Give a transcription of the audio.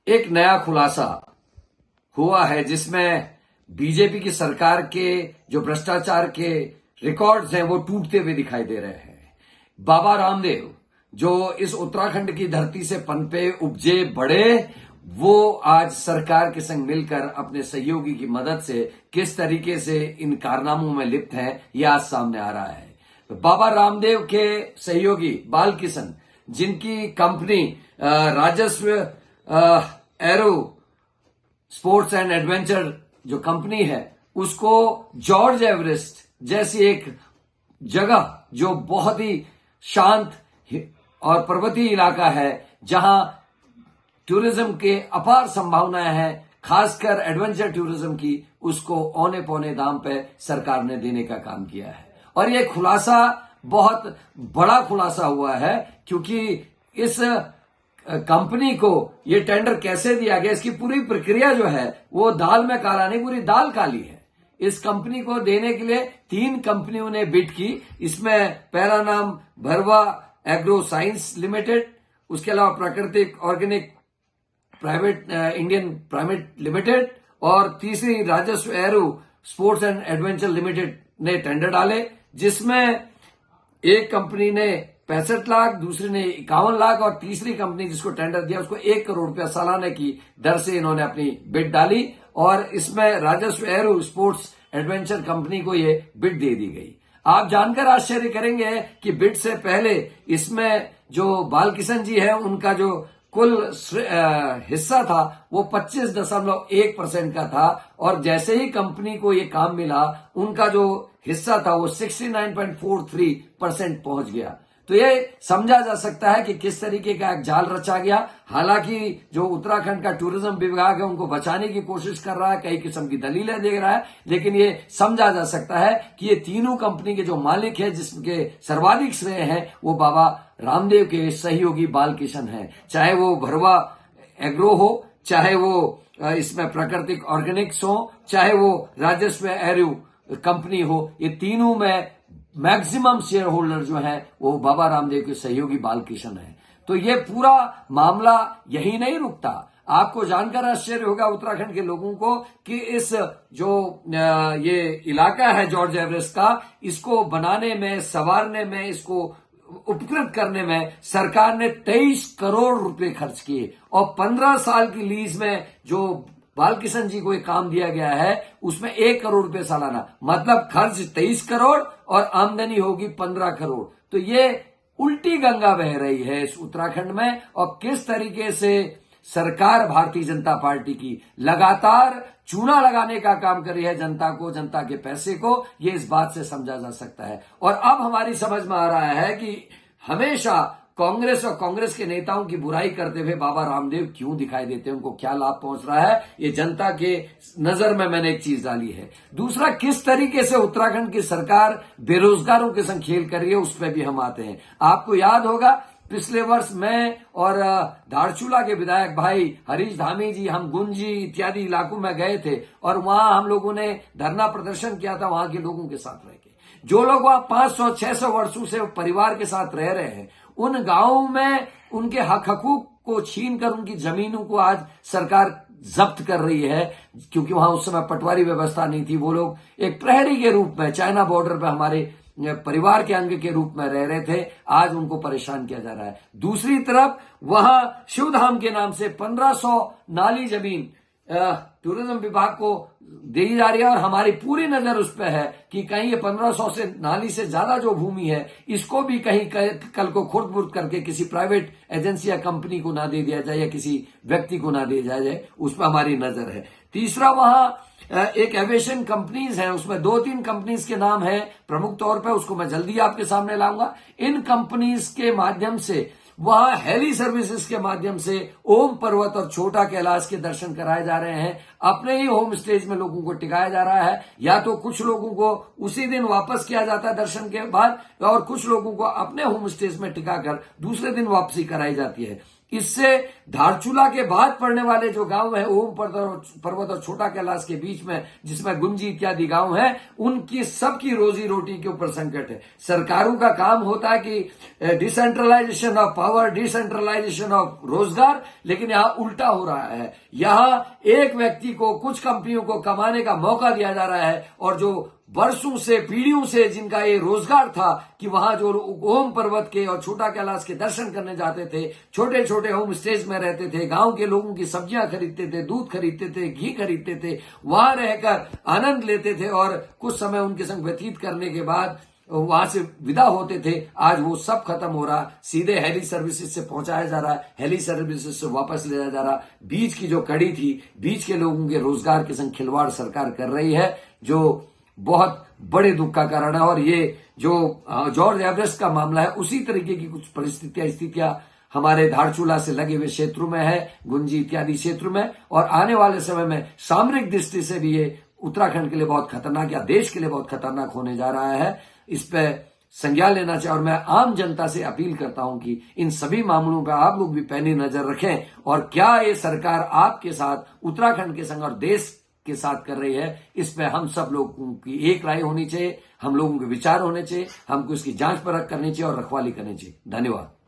एक नया खुलासा हुआ है जिसमें बीजेपी की सरकार के जो भ्रष्टाचार के रिकॉर्ड्स हैं वो टूटते हुए दिखाई दे रहे हैं। बाबा रामदेव जो इस उत्तराखंड की धरती से पनपे, उपजे, बढ़े, वो आज सरकार के संग मिलकर अपने सहयोगी की मदद से किस तरीके से इन कारनामों में लिप्त हैं, यह आज सामने आ रहा है। बाबा रामदेव के सहयोगी बालकिशन, जिनकी कंपनी राजस्व एरो स्पोर्ट्स एंड एडवेंचर जो कंपनी है, उसको जॉर्ज एवरेस्ट जैसी एक जगह जो बहुत ही शांत और पर्वतीय इलाका है, जहां टूरिज्म के अपार संभावनाएं हैं, खासकर एडवेंचर टूरिज्म की, उसको औने पौने दाम पे सरकार ने देने का काम किया है। और यह खुलासा बहुत बड़ा खुलासा हुआ है, क्योंकि इस कंपनी को ये टेंडर कैसे दिया गया, इसकी पूरी प्रक्रिया जो है वो दाल में काला नहीं, पूरी दाल काली है। इस कंपनी को देने के लिए 3 कंपनियों ने बिड की। इसमें पहला नाम भरवा एग्रो साइंस लिमिटेड, उसके अलावा प्राकृतिक organic private Indian private limited, और तीसरी राजस्व aero sports and adventure limited ने टेंडर डाले, जिसमें एक कंपनी ने 65 लाख, दूसरी ने 51 लाख और तीसरी कंपनी जिसको टेंडर दिया उसको 1 करोड़ रुपया सालाना की दर से इन्होंने अपनी बिड डाली। और इसमें राजस्व एरो स्पोर्ट्स एडवेंचर कंपनी को ये बिड दे दी गई। आप जानकर आश्चर्य करेंगे कि बिड से पहले इसमें जो बालकिशन जी है, उनका जो कुल हिस्सा था वो 25.1% का था, और जैसे ही कंपनी को ये काम मिला, उनका जो हिस्सा था वो 69.43% पहुंच गया। तो ये समझा जा सकता है कि किस तरीके का एक जाल रचा गया। हालांकि जो उत्तराखंड का टूरिज्म विभाग है उनको बचाने की कोशिश कर रहा है, कई किस्म की दलीलें दे रहा है, लेकिन ये समझा जा सकता है कि ये तीनों कंपनी के जो मालिक है, जिसके सर्वाधिक श्रेय है, वो बाबा रामदेव के सहयोगी बालकिशन है। चाहे वो भरवा एग्रो हो, चाहे वो इसमें प्राकृतिक ऑर्गेनिक्स हो, चाहे वो राजस्व एरो कंपनी हो, ये तीनों में मैक्सिमम शेयर होल्डर जो है वो बाबा रामदेव के सहयोगी बालकिशन है। तो ये पूरा मामला यही नहीं रुकता। आपको जानकर आश्चर्य होगा उत्तराखंड के लोगों को कि इस जो ये इलाका है जॉर्ज एवरेस्ट का, इसको बनाने में, संवारने में, इसको उपकृत करने में सरकार ने 23 करोड़ रुपए खर्च किए, और 15 साल की लीज में जो बालकिशन जी को एक काम दिया गया है उसमें 1 करोड़ रुपए सालाना, मतलब खर्च 23 करोड़ और आमदनी होगी 15 करोड़। तो ये उल्टी गंगा बह रही है इस उत्तराखंड में। और किस तरीके से सरकार भारतीय जनता पार्टी की लगातार चूना लगाने का काम कर रही है जनता को, जनता के पैसे को, ये इस बात से समझा जा सकता है। और अब हमारी समझ में आ रहा है कि हमेशा कांग्रेस और कांग्रेस के नेताओं की बुराई करते हुए बाबा रामदेव क्यों दिखाई देते हैं, उनको क्या लाभ पहुंच रहा है, ये जनता के नजर में मैंने एक चीज डाली है। दूसरा, किस तरीके से उत्तराखंड की सरकार बेरोजगारों के संग खेल कर रही है, उस पर भी हम आते हैं। आपको याद होगा पिछले वर्ष मैं और धारचूला के विधायक भाई हरीश धामी जी, हम गुंजी इत्यादि इलाकों में गए थे, और वहां हम लोगों ने धरना प्रदर्शन किया था वहां के लोगों के साथ रह के। जो लोग वहां 500-600 वर्षों से परिवार के साथ रह रहे हैं, उन गांवों में उनके हक हकूक को छीनकर उनकी जमीनों को आज सरकार जब्त कर रही है, क्योंकि वहां उस समय पटवारी व्यवस्था नहीं थी। वो लोग एक प्रहरी के रूप में चाइना बॉर्डर पे हमारे परिवार के अंग के रूप में रह रहे थे, आज उनको परेशान किया जा रहा है। दूसरी तरफ वहां शिवधाम के नाम से 1500 नाली जमीन टूरिज्म विभाग को दी जा रही है, और हमारी पूरी नजर उस पर है कि कहीं ये 1500 से नाली से ज्यादा जो भूमि है, इसको भी कहीं कल को खुर्द-बुर्द करके किसी प्राइवेट एजेंसी या कंपनी को ना दे दिया जाए, या किसी व्यक्ति को ना दे दिया जाए, उस पर हमारी नजर है। तीसरा, वहां एक एविएशन कंपनीज है, उसमें 2-3 कंपनीज के नाम है प्रमुख तौर पर, उसको मैं जल्दी आपके सामने लाऊंगा। इन कंपनीज के माध्यम से वहां हेली सर्विसेज के माध्यम से ओम पर्वत और छोटा कैलाश के दर्शन कराए जा रहे हैं। अपने ही होम स्टेज में लोगों को टिकाया जा रहा है, या तो कुछ लोगों को उसी दिन वापस किया जाता है दर्शन के बाद, और कुछ लोगों को अपने होम स्टेज में टिकाकर दूसरे दिन वापसी कराई जाती है। इससे धारचूला के बाद पड़ने वाले जो गांव है ओम पर्वत और छोटा कैलाश के बीच में, जिसमें गुंजी इत्यादि गांव है, उनकी सबकी रोजी रोटी के ऊपर संकट है। सरकारों का काम होता है कि decentralisation of power, decentralisation of रोजगार, लेकिन यहां उल्टा हो रहा है। यहां एक व्यक्ति को, कुछ कंपनियों को कमाने का मौका दिया जा रहा है, और जो वर्षों से, पीढ़ियों से जिनका ये रोजगार था कि वहां जो ओम पर्वत के और छोटा कैलाश के दर्शन करने जाते थे, छोटे छोटे होम स्टेज में रहते थे, गांव के लोगों की सब्जियां खरीदते थे, दूध खरीदते थे, घी खरीदते थे, वहां रहकर आनंद लेते थे और कुछ समय उनके संग व्यतीत करने के बाद वहां से विदा होते थे, आज वो सब खत्म हो रहा। सीधे हेली सर्विसेज से पहुंचाया जा रहा है, हेली सर्विसेज से वापस ले जाया जा रहा। बीच की जो कड़ी थी, बीच के लोगों के रोजगार के संग खिलवाड़ सरकार कर रही है, जो बहुत बड़े दुख का कारण है। और ये जो जॉर्ज एवरेस्ट का मामला है, उसी तरीके की कुछ स्थितियां हमारे धारचूला से लगे हुए क्षेत्रों में है, गुंजी इत्यादि क्षेत्र में, और आने वाले समय में सामरिक दृष्टि से भी ये उत्तराखंड के लिए बहुत खतरनाक, या देश के लिए बहुत खतरनाक होने जा रहा है। इस पे संज्ञान लेना चाहिए, और मैं आम जनता से अपील करता हूं कि इन सभी मामलों पर आप लोग भी पैनी नजर रखें, और क्या ये सरकार आपके साथ, उत्तराखंड के संग और देश के साथ कर रही है, इस पे हम सब लोगों की एक राय होनी चाहिए, हम लोगों के विचार होने चाहिए, हमको इसकी जांच परख करनी चाहिए और रखवाली करनी चाहिए। धन्यवाद।